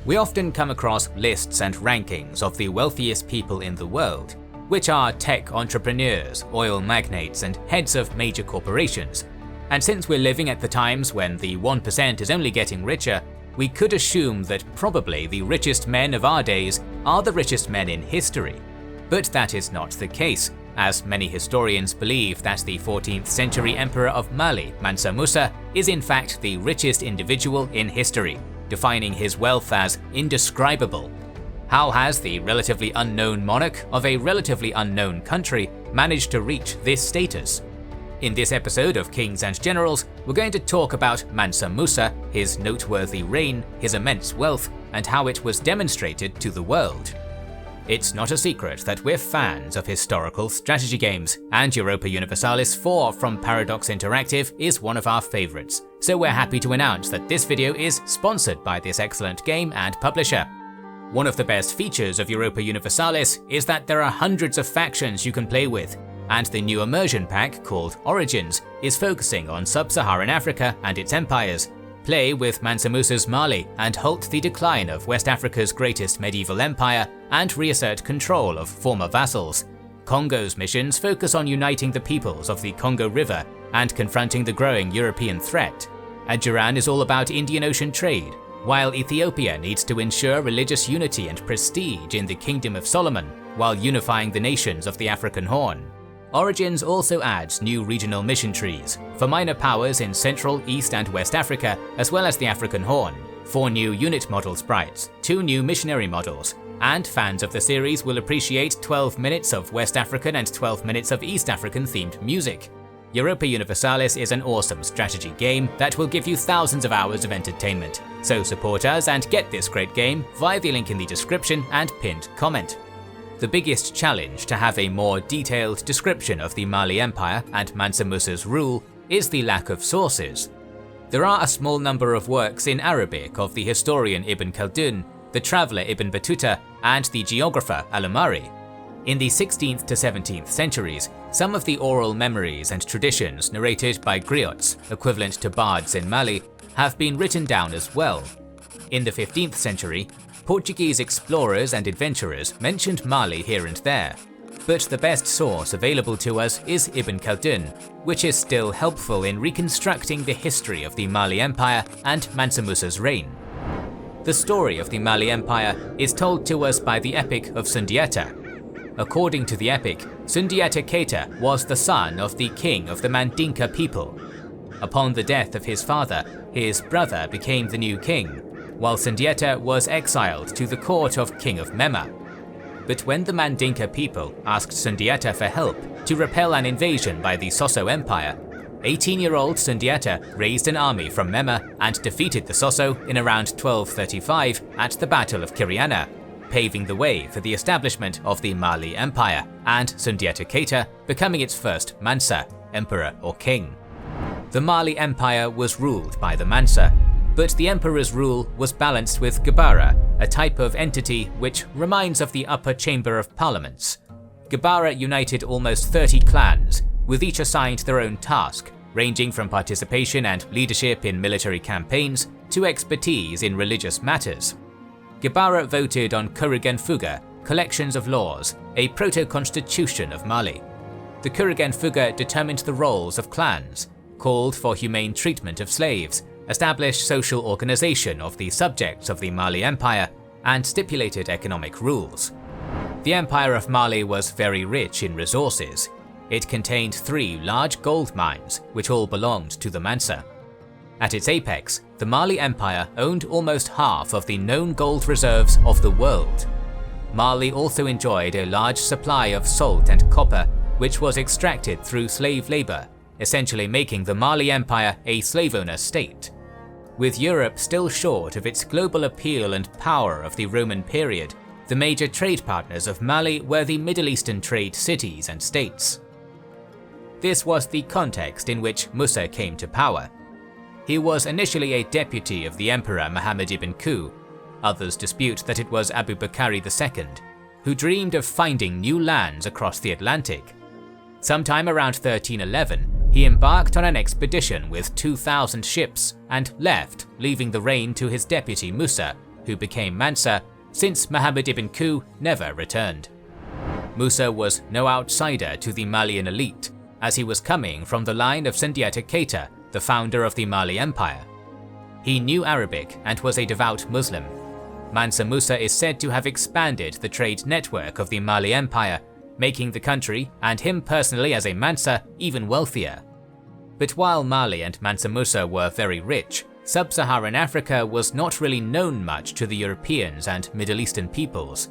We often come across lists and rankings of the wealthiest people in the world, which are tech entrepreneurs, oil magnates, and heads of major corporations. And since we're living at the times when the 1% is only getting richer, we could assume that probably the richest men of our days are the richest men in history. But that is not the case, as many historians believe that the 14th century emperor of Mali, Mansa Musa, is in fact the richest individual in history, defining his wealth as indescribable. How has the relatively unknown monarch of a relatively unknown country managed to reach this status? In this episode of Kings and Generals, we're going to talk about Mansa Musa, his noteworthy reign, his immense wealth, and how it was demonstrated to the world. It's not a secret that we're fans of historical strategy games, and Europa Universalis 4 from Paradox Interactive is one of our favourites, so we're happy to announce that this video is sponsored by this excellent game and publisher. One of the best features of Europa Universalis is that there are hundreds of factions you can play with, and the new immersion pack called Origins is focusing on sub-Saharan Africa and its empires. Play with Mansa Musa's Mali and halt the decline of West Africa's greatest medieval empire and reassert control of former vassals. Congo's missions focus on uniting the peoples of the Congo River and confronting the growing European threat. Adjuran is all about Indian Ocean trade, while Ethiopia needs to ensure religious unity and prestige in the Kingdom of Solomon while unifying the nations of the African Horn. Origins also adds new regional mission trees for minor powers in Central, East and West Africa, as well as the African Horn, 4 new unit model sprites, 2 new missionary models, and fans of the series will appreciate 12 minutes of West African and 12 minutes of East African themed music. Europa Universalis is an awesome strategy game that will give you thousands of hours of entertainment, so support us and get this great game via the link in the description and pinned comment. The biggest challenge to have a more detailed description of the Mali Empire and Mansa Musa's rule is the lack of sources. There are a small number of works in Arabic of the historian Ibn Khaldun, the traveller Ibn Battuta, and the geographer Al-Amari. In the 16th to 17th centuries, some of the oral memories and traditions narrated by griots, equivalent to bards in Mali, have been written down as well. In the 15th century, Portuguese explorers and adventurers mentioned Mali here and there, but the best source available to us is Ibn Khaldun, which is still helpful in reconstructing the history of the Mali Empire and Mansa Musa's reign. The story of the Mali Empire is told to us by the Epic of Sundiata. According to the epic, Sundiata Keita was the son of the king of the Mandinka people. Upon the death of his father, his brother became the new king, while Sundiata was exiled to the court of King of Mema. But when the Mandinka people asked Sundiata for help to repel an invasion by the Soso Empire, 18-year-old Sundiata raised an army from Mema and defeated the Soso in around 1235 at the Battle of Kiriana, paving the way for the establishment of the Mali Empire and Sundiata Keita becoming its first Mansa, emperor or king. The Mali Empire was ruled by the Mansa, but the emperor's rule was balanced with Gabara, a type of entity which reminds of the upper chamber of parliaments. Gabara united almost 30 clans, with each assigned their own task, ranging from participation and leadership in military campaigns to expertise in religious matters. Gabara voted on Kurigan Fuga, collections of laws, a proto-constitution of Mali. The Kurigan Fuga determined the roles of clans, called for humane treatment of slaves, established social organization of the subjects of the Mali Empire, and stipulated economic rules. The Empire of Mali was very rich in resources. It contained 3 large gold mines, which all belonged to the Mansa. At its apex, the Mali Empire owned almost half of the known gold reserves of the world. Mali also enjoyed a large supply of salt and copper, which was extracted through slave labor, essentially making the Mali Empire a slave owner state. With Europe still short of its global appeal and power of the Roman period, the major trade partners of Mali were the Middle Eastern trade cities and states. This was the context in which Musa came to power. He was initially a deputy of the Emperor Muhammad ibn Qu. Others dispute that it was Abu Bakr II, who dreamed of finding new lands across the Atlantic. Sometime around 1311, he embarked on an expedition with 2,000 ships and left, leaving the reign to his deputy Musa, who became Mansa, since Muhammad ibn Qu never returned. Musa was no outsider to the Malian elite, as he was coming from the line of Sundiata Keita, the founder of the Mali Empire. He knew Arabic and was a devout Muslim. Mansa Musa is said to have expanded the trade network of the Mali Empire, making the country, and him personally as a Mansa, even wealthier. But while Mali and Mansa Musa were very rich, Sub-Saharan Africa was not really known much to the Europeans and Middle Eastern peoples.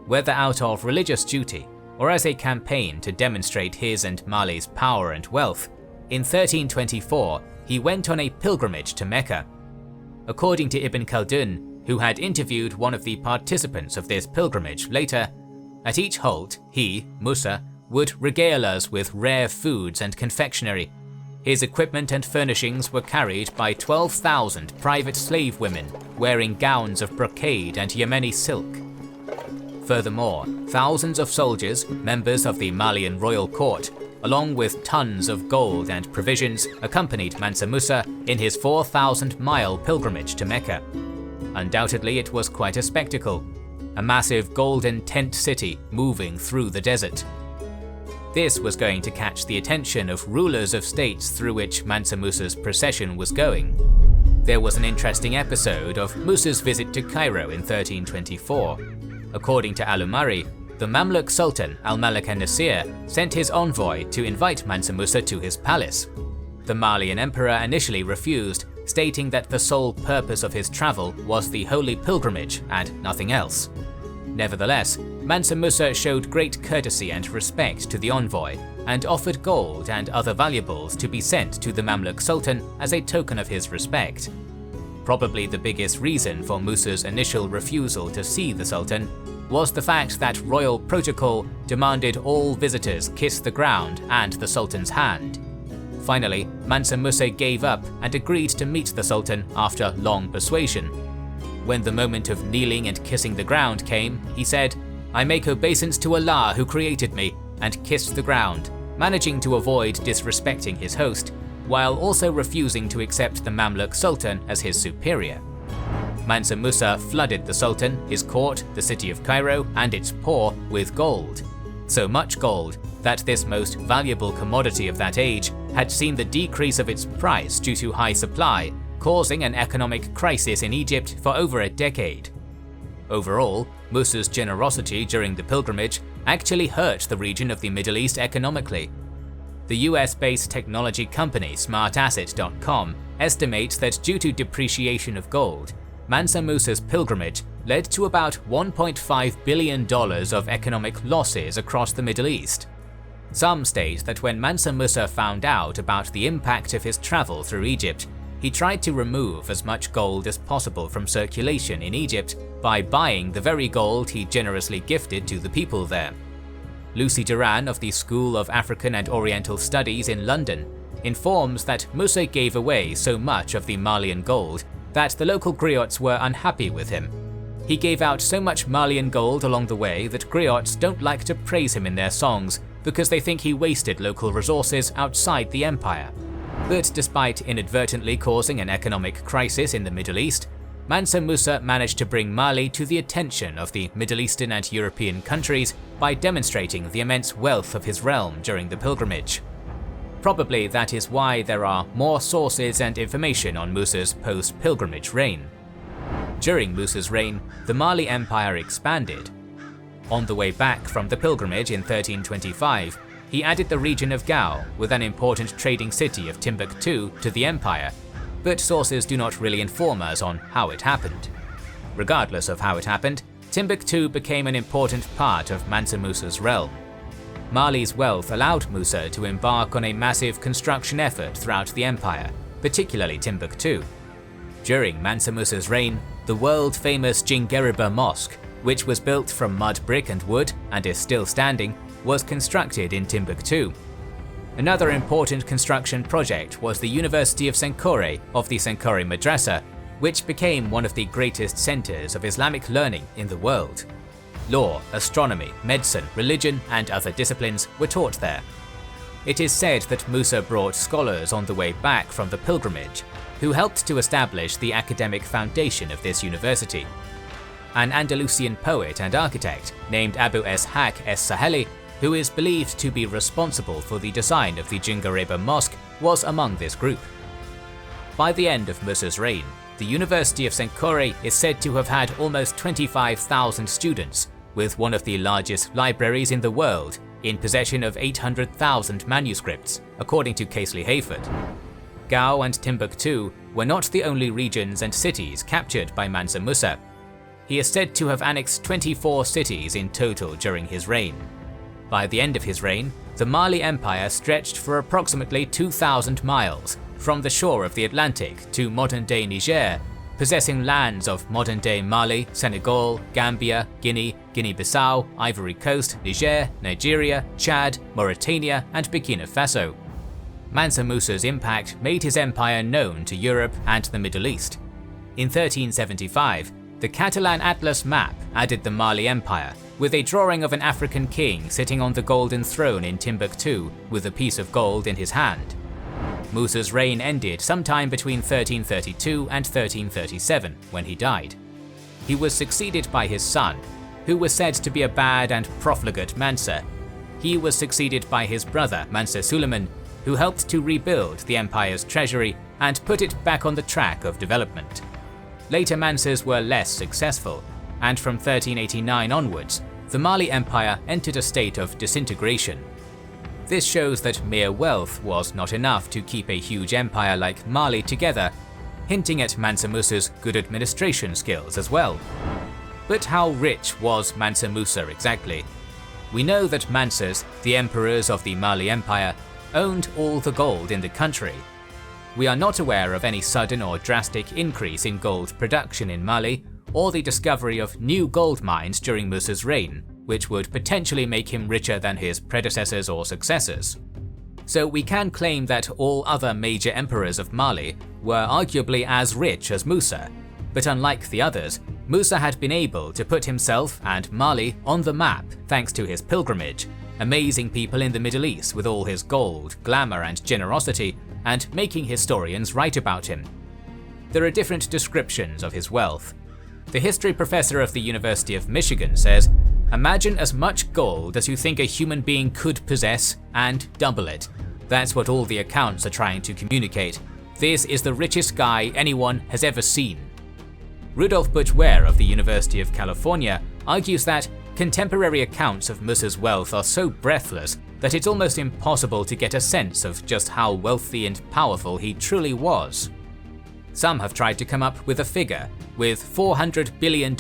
Whether out of religious duty, or as a campaign to demonstrate his and Mali's power and wealth, in 1324 he went on a pilgrimage to Mecca. According to Ibn Khaldun, who had interviewed one of the participants of this pilgrimage later, at each halt he, Musa, would regale us with rare foods and confectionery. His equipment and furnishings were carried by 12,000 private slave women wearing gowns of brocade and Yemeni silk. Furthermore, thousands of soldiers, members of the Malian royal court, along with tons of gold and provisions, accompanied Mansa Musa in his 4,000-mile pilgrimage to Mecca. Undoubtedly, it was quite a spectacle, a massive golden tent city moving through the desert. This was going to catch the attention of rulers of states through which Mansa Musa's procession was going. There was an interesting episode of Musa's visit to Cairo in 1324. According to Al-Umari, the Mamluk Sultan Al-Malik an-Nasir sent his envoy to invite Mansa Musa to his palace. The Malian emperor initially refused, stating that the sole purpose of his travel was the holy pilgrimage and nothing else. Nevertheless, Mansa Musa showed great courtesy and respect to the envoy, and offered gold and other valuables to be sent to the Mamluk Sultan as a token of his respect. Probably the biggest reason for Musa's initial refusal to see the Sultan was the fact that royal protocol demanded all visitors kiss the ground and the Sultan's hand. Finally, Mansa Musa gave up and agreed to meet the Sultan after long persuasion. When the moment of kneeling and kissing the ground came, he said, "I make obeisance to Allah who created me," and kissed the ground, managing to avoid disrespecting his host, while also refusing to accept the Mamluk Sultan as his superior. Mansa Musa flooded the Sultan, his court, the city of Cairo, and its poor with gold. So much gold that this most valuable commodity of that age had seen the decrease of its price due to high supply, causing an economic crisis in Egypt for over a decade. Overall, Musa's generosity during the pilgrimage actually hurt the region of the Middle East economically. The US-based technology company SmartAsset.com estimates that due to depreciation of gold, Mansa Musa's pilgrimage led to about $1.5 billion of economic losses across the Middle East. Some state that when Mansa Musa found out about the impact of his travel through Egypt, he tried to remove as much gold as possible from circulation in Egypt by buying the very gold he generously gifted to the people there. Lucy Duran of the School of African and Oriental Studies in London informs that Musa gave away so much of the Malian gold that the local griots were unhappy with him. He gave out so much Malian gold along the way that griots don't like to praise him in their songs because they think he wasted local resources outside the empire. But despite inadvertently causing an economic crisis in the Middle East, Mansa Musa managed to bring Mali to the attention of the Middle Eastern and European countries by demonstrating the immense wealth of his realm during the pilgrimage. Probably that is why there are more sources and information on Musa's post-pilgrimage reign. During Musa's reign, the Mali Empire expanded. On the way back from the pilgrimage in 1325, he added the region of Gao with an important trading city of Timbuktu to the empire, but sources do not really inform us on how it happened. Regardless of how it happened, Timbuktu became an important part of Mansa Musa's realm. Mali's wealth allowed Musa to embark on a massive construction effort throughout the empire, particularly Timbuktu. During Mansa Musa's reign, the world-famous Djinguereber Mosque, which was built from mud brick and wood and is still standing, was constructed in Timbuktu. Another important construction project was the University of Sankore of the Sankore Madrasa, which became one of the greatest centers of Islamic learning in the world. Law, astronomy, medicine, religion, and other disciplines were taught there. It is said that Musa brought scholars on the way back from the pilgrimage, who helped to establish the academic foundation of this university. an Andalusian poet and architect named Abu Ishaq es-Saheli, who is believed to be responsible for the design of the Djingareba Mosque, was among this group. By the end of Musa's reign, the University of Sankore is said to have had almost 25,000 students, with one of the largest libraries in the world, in possession of 800,000 manuscripts, according to Casely Hayford. Gao and Timbuktu were not the only regions and cities captured by Mansa Musa. He is said to have annexed 24 cities in total during his reign. By the end of his reign, the Mali Empire stretched for approximately 2,000 miles from the shore of the Atlantic to modern-day Niger, possessing lands of modern-day Mali, Senegal, Gambia, Guinea, Guinea-Bissau, Ivory Coast, Niger, Nigeria, Chad, Mauritania, and Burkina Faso. Mansa Musa's impact made his empire known to Europe and the Middle East. In 1375, the Catalan Atlas map added the Mali Empire, with a drawing of an African king sitting on the golden throne in Timbuktu with a piece of gold in his hand. Musa's reign ended sometime between 1332 and 1337, when he died. He was succeeded by his son, who was said to be a bad and profligate Mansa. He was succeeded by his brother Mansa Suleiman, who helped to rebuild the empire's treasury and put it back on the track of development. Later Mansas were less successful, and from 1389 onwards, the Mali Empire entered a state of disintegration. This shows that mere wealth was not enough to keep a huge empire like Mali together, hinting at Mansa Musa's good administration skills as well. But how rich was Mansa Musa exactly? We know that Mansas, the emperors of the Mali Empire, owned all the gold in the country. We are not aware of any sudden or drastic increase in gold production in Mali, or the discovery of new gold mines during Musa's reign, which would potentially make him richer than his predecessors or successors. So we can claim that all other major emperors of Mali were arguably as rich as Musa, but unlike the others, Musa had been able to put himself and Mali on the map thanks to his pilgrimage, amazing people in the Middle East with all his gold, glamour and generosity, and making historians write about him. There are different descriptions of his wealth. The history professor of the University of Michigan says, "Imagine as much gold as you think a human being could possess and double it. That's what all the accounts are trying to communicate. This is the richest guy anyone has ever seen." Rudolf Butch-Ware of the University of California argues that contemporary accounts of Musa's wealth are so breathless that it's almost impossible to get a sense of just how wealthy and powerful he truly was. Some have tried to come up with a figure, with $400 billion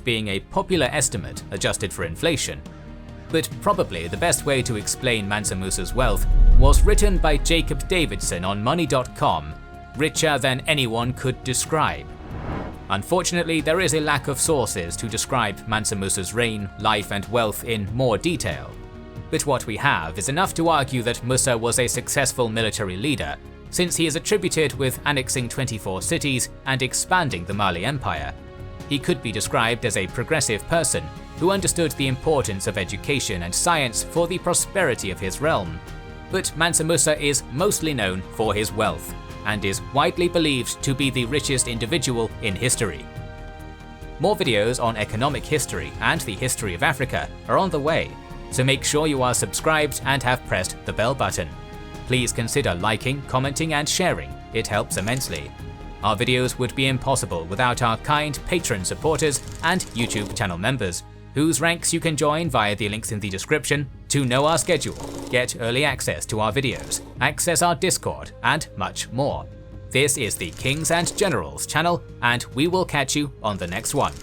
being a popular estimate adjusted for inflation. But probably the best way to explain Mansa Musa's wealth was written by Jacob Davidson on Money.com, richer than anyone could describe. Unfortunately, there is a lack of sources to describe Mansa Musa's reign, life and wealth in more detail. But what we have is enough to argue that Musa was a successful military leader, since he is attributed with annexing 24 cities and expanding the Mali Empire. He could be described as a progressive person who understood the importance of education and science for the prosperity of his realm. But Mansa Musa is mostly known for his wealth, and is widely believed to be the richest individual in history. More videos on economic history and the history of Africa are on the way, so make sure you are subscribed and have pressed the bell button. Please consider liking, commenting and sharing, it helps immensely. Our videos would be impossible without our kind Patreon supporters and YouTube channel members, whose ranks you can join via the links in the description to know our schedule, get early access to our videos, access our Discord, and much more. This is the Kings and Generals channel, and we will catch you on the next one.